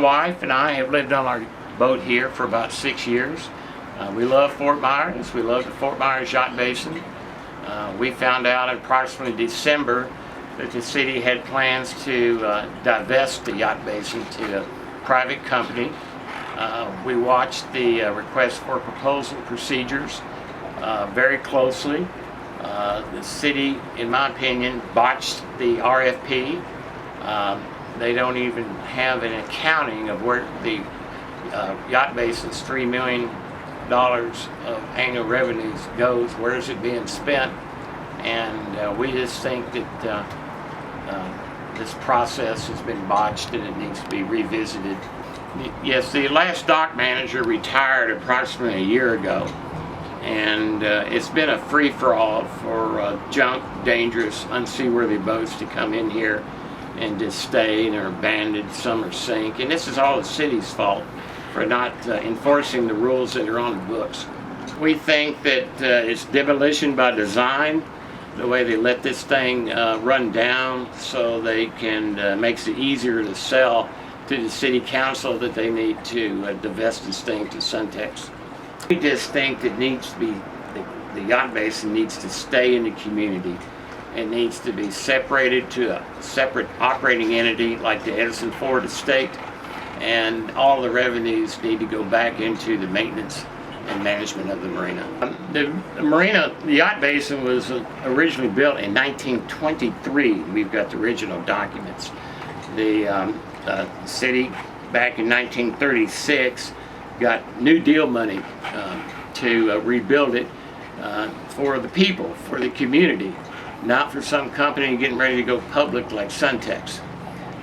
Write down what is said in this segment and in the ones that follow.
My wife and I have lived on our boat here for about 6 years. We love Fort Myers. We love the Fort Myers Yacht Basin. We found out in approximately December that the city had plans to divest the yacht basin to a private company. We watched the request for proposal procedures very closely. The city, in my opinion, botched the RFP. They don't even have an accounting of where the yacht basin's $3 million of annual revenues goes. Where is it being spent? And we just think that this process has been botched and it needs to be revisited. Yes, the last dock manager retired approximately a year ago, and it's been a free-for-all for junk, dangerous, unseaworthy boats to come in here and just stay, and are abandoned, some are sink, and this is all the city's fault for not enforcing the rules that are on the books. We think that it's demolition by design, the way they let this thing run down so they can makes it easier to sell to the city council that they need to divest this thing to Suntex. We just think it needs to be, the yacht basin needs to stay in the community. It needs to be separated to a separate operating entity like the Edison Ford estate, and all the revenues need to go back into the maintenance and management of the marina. The yacht basin was originally built in 1923. We've got the original documents. The city back in 1936 got New Deal money to rebuild it for the people, for the community, not for some company getting ready to go public like Suntex.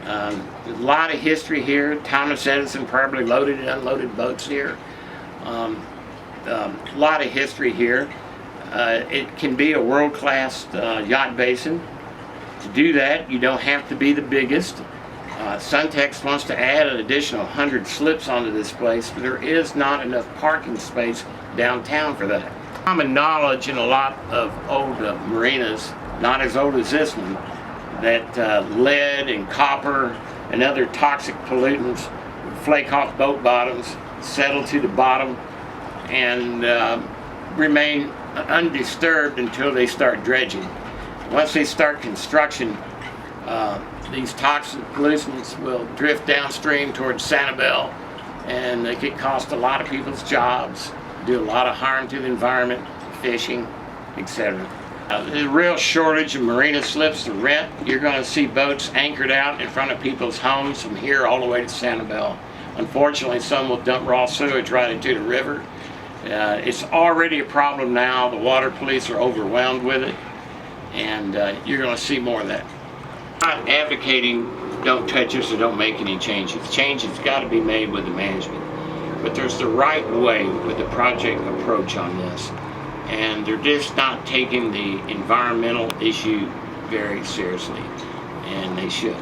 A lot of history here. Thomas Edison probably loaded and unloaded boats here. A lot of history here. It can be a world-class yacht basin. To do that, you don't have to be the biggest. Suntex wants to add an additional 100 slips onto this place, but there is not enough parking space downtown for that. Common knowledge in a lot of old marinas, not as old as this one, that lead and copper and other toxic pollutants flake off boat bottoms, settle to the bottom, and remain undisturbed until they start dredging. Once they start construction, these toxic pollutants will drift downstream towards Sanibel, and they could cost a lot of people's jobs, do a lot of harm to the environment, fishing, etc. There's a real shortage of marina slips to rent. You're going to see boats anchored out in front of people's homes from here all the way to Sanibel. Unfortunately, some will dump raw sewage right into the river. It's already a problem now. The water police are overwhelmed with it, and you're going to see more of that. I'm not advocating don't touch this or don't make any changes. Change has got to be made with the management. But there's the right way with the project approach on this. And they're just not taking the environmental issue very seriously, and they should.